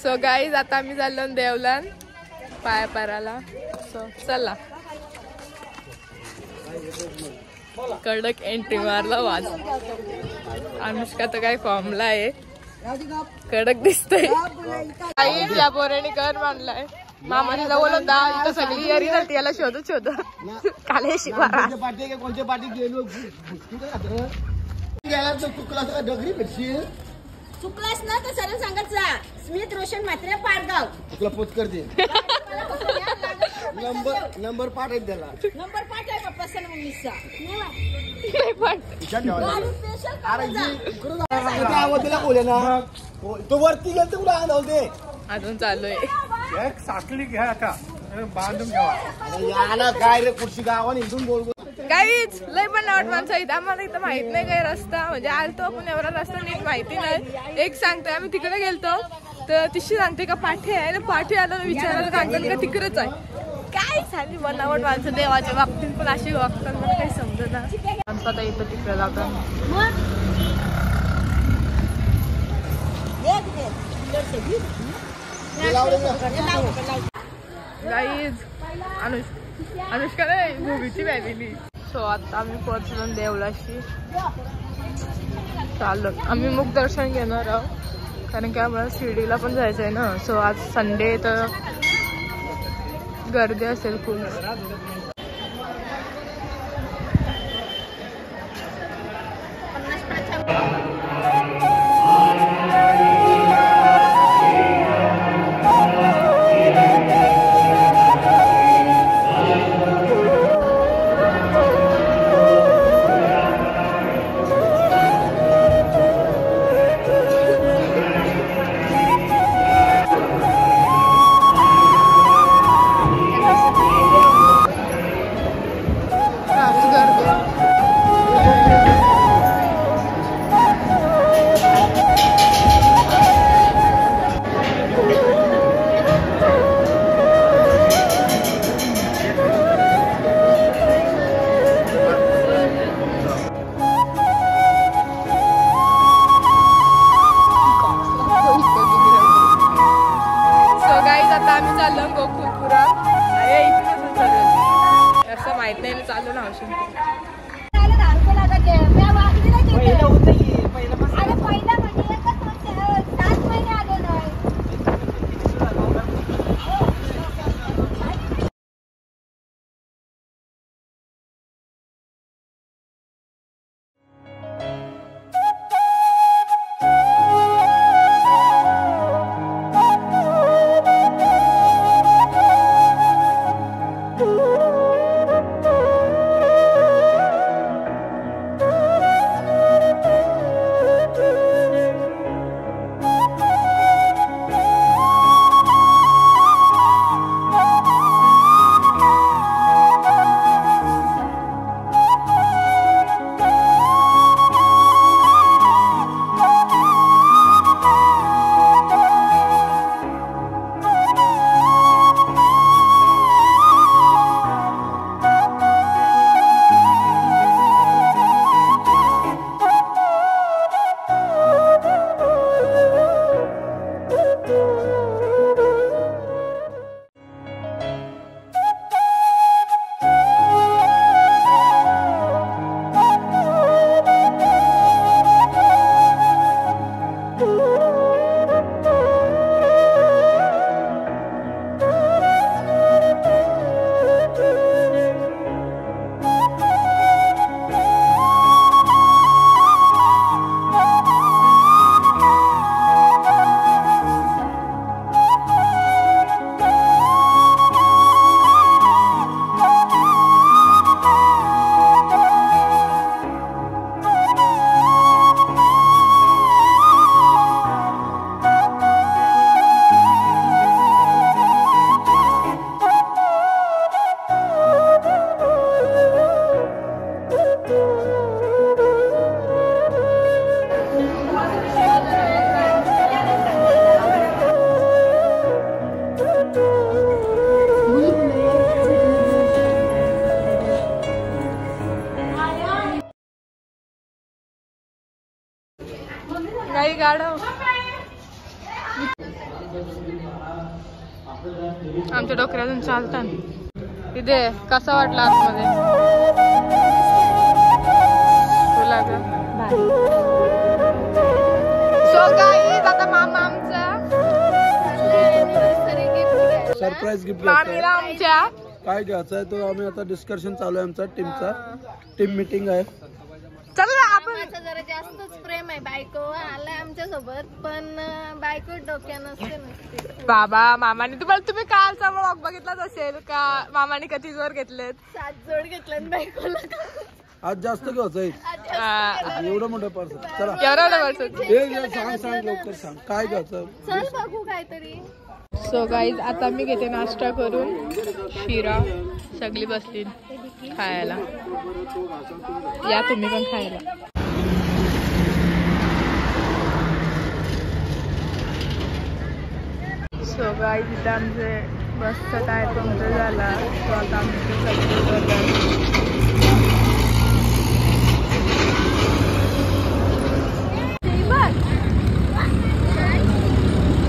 So guys आता आम्ही चाललो देवलान पाया पाराला. सो चला. कडक एंट्री मारला वाज. अनुष्का तर काय फॉर्मला आहे. कडक दिसतंय. काही या पोराने घर मांडलाय. मामाने जवळ होता इथं सगळी येरी जाते याला शोधत शोधत. काले शिवारा कोणत्या पाठी गेलो चुकलास ना तर सरळ सांगत जा. स्मित रोशन मात्र पाडगाव तुला पोत करते. नंबर पाठ आहे त्याला. नंबर 5 आहे पप्पा सन मम्मीचा. बोले ना तो वरती गेल तर कुठे आणावते. अजून चालू आहे. एक साखली घ्या आता बांधून घ्या. याला काय रे कुर्शी गावाने इथून बोल. काहीच लय पण नावट माणसं इथं. आम्हाला इथं माहित नाही काही रस्ता. म्हणजे आलतो पण एवढा रस्ता नीट माहिती नाही. एक सांगते आम्ही तिकडे गेलतो तर तिशी सांगते का पाठी आहे. पाठी आलं विचारायला सांगतात का तिकडेच आहे. काय झाली बनावट माणसं देवाच्या बाबतीत पण अशी वागतात. मला काही समजत नाही. आता इथं तिकडे जातात. गाईज अनुष्का नाही मूवीची व्हॅलिली. सो आता आम्ही पोहोचलो देवलाशी. चाललो आम्ही मुख दर्शन घेणार आहोत कारण की आम्हाला शिर्डीला पण जायचं आहे ना. सो आज संडे तर गर्दी असेल खूप. चालू ना काही गाढव. आमच्या डोक्यातून चालतात. इथे कसा वाटला आतमध्ये तुला का? सो गाईज आता मामा आमचा सरप्राईज गिफ्ट मामीला आमच्या काय घ्यायचं आहे तो आम्ही आता डिस्कशन चालू आहे आमचा टीम मीटिंग आहे. चला ना आपण जरा जास्तच प्रेम आहे. बायको आलाय आमच्या सोबत पण बायको डोक्या नसते. बाबा मामाने तुम्ही कालचा व्लॉग बघितलाच असेल का मामाने किती जोर घेतलेत. 7 जोड घेतलं बायकोला. आज जास्त घ्यायचं एवढं मोठं पार्सल. चला एवढं सांग लवकर सांग काय घ्यायचं. चल बघू काहीतरी. सो गाईज आता मी घेते नाश्ता करून. शिरा सगळी बसली खायला. या तुम्ही पण खायला. सो गाईज इथं आमचे बसचा टायर पंक्चर झाला. तो आता आमचे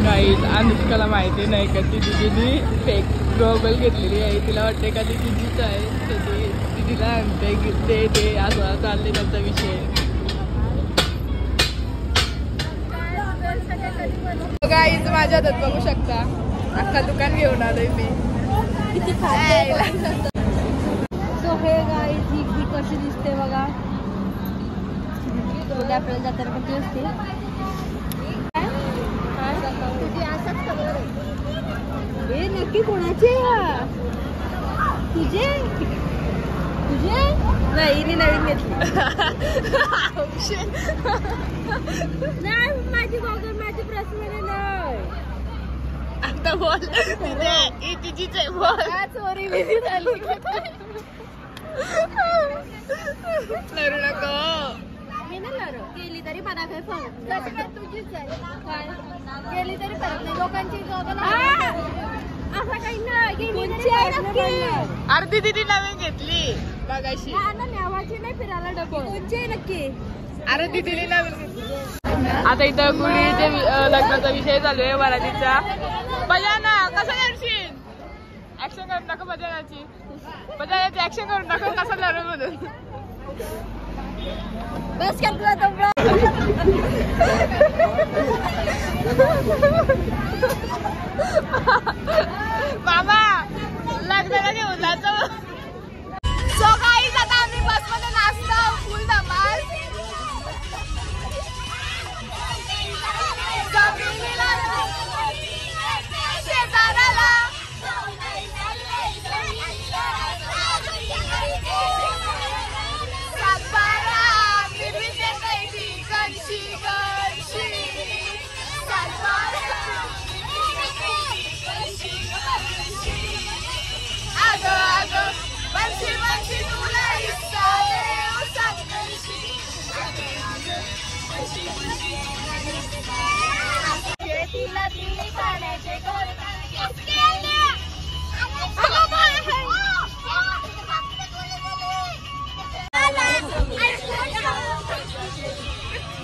गाईज अनुष्काला माहिती नाही का ती दिदीने फेक गॉगल घेतलेली आहे. तिला वाटते का ती दिदीच आहे. तर ती दिदीला आणते ते असं चालले त्यांचा विषय. गाईज माझ्या हातात बघू शकता अख्खा दुकान घेऊन आलोय मी. सो हे गाईज ही कशी दिसते बघा. आपल्याला जाताना कशी असते. हे नक्की कोणाचे तुझे नाही मी नवीन घेतली. नाही माझी गॉगल माझी पर्सनल नाही. आता बोल तिचीच आहे बोल. चोरी बिरी झाली. लरू नको. गेली तरी मला काय फरक. तुझीच आहे गेली तरी फरक नाही. लोकांची गॉगल असं काही नाही. अर्धी दिदी नवीन घेतली बघाशी. नेवाची नाही फिरायला डबल कोणची नक्की. अरे दिदीने नवीन घेतली. आता इथं गुढीचे लग्नाचा विषय चालू आहे. वरातीचा बजाना कसं करशील. ऍक्शन करून टाकू बजानाची. बजानाची ऍक्शन करून टाकू कसं लढू म्हणून. बस करतो तो बाबा लग्नाला घेऊन जातो. सो गाईज आता आम्ही बसमध्ये नाचतो फुल धमाल. शेजाराला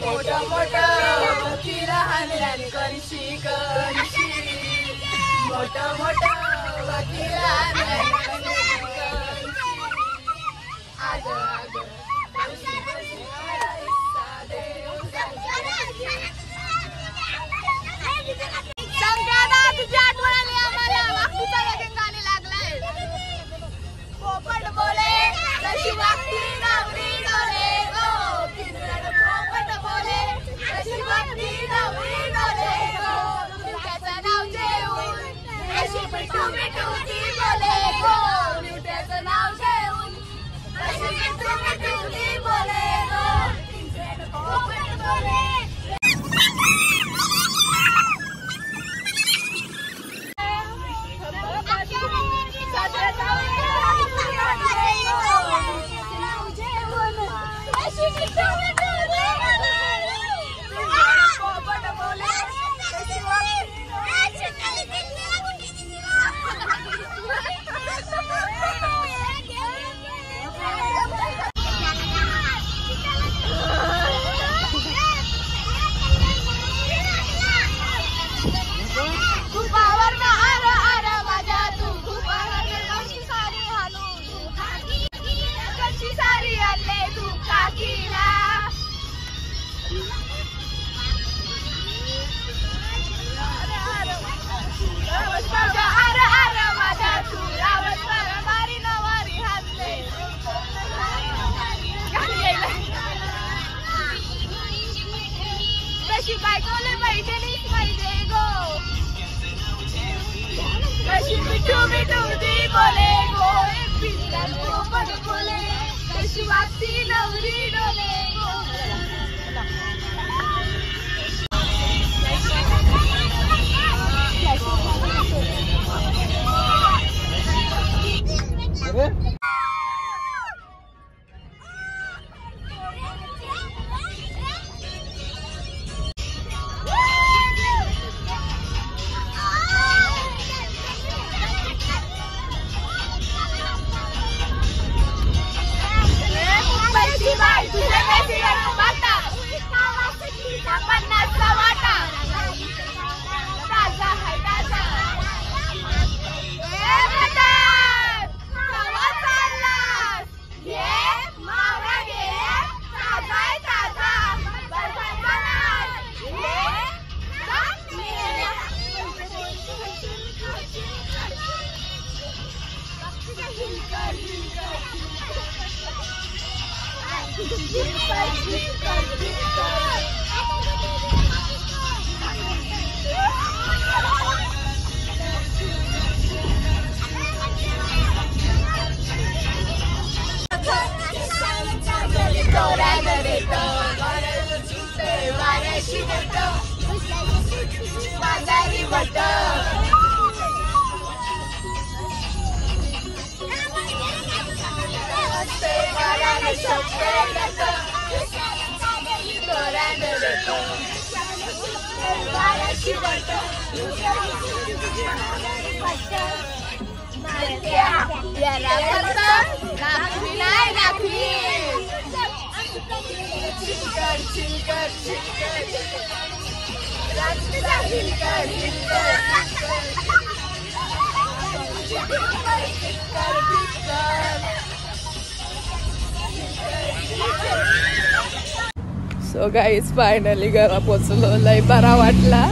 मोठा मोठा लहान लहान करशी करशी. मोठा मोठा लहान लहान तुझ्या आठवण आली आम्हाला. वाक्तीचा लगीन गाणी लागलाय. पोपट बोले तशी वागती नवरी डोले गो. पोपट बोले तशी वागती नवरी डोले गो. त्याचं नाव जेवून अशी मिठू मिठू ती बोले गो. त्याचं नाव जेवून अशी मिठू मिठू ती बोले गो. पोपट बोले नवरी आणले तू काकीला. कशी बायकोले मैत्रिणीच पाहिजे गो, कशी मिठू मिठू ती बोले गो, एक पिंजऱ्यात पण बोले, कशी वागती नवरी डोले गो. सो गाईज फायनली घरा पोचलो. लय बरा वाटला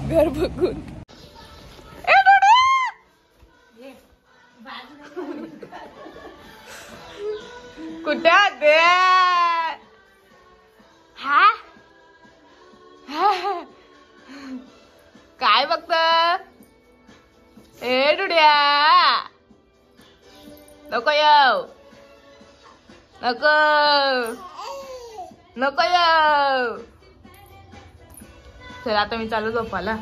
घर बघून. कुठे आते हा काय बघत ए डुड्या नको येऊ नको नको येऊ. चल आता मी चालू झोपायला.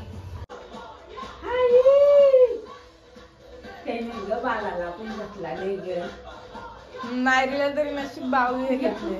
नाही दिलं तरी नशीब बावली घेतले.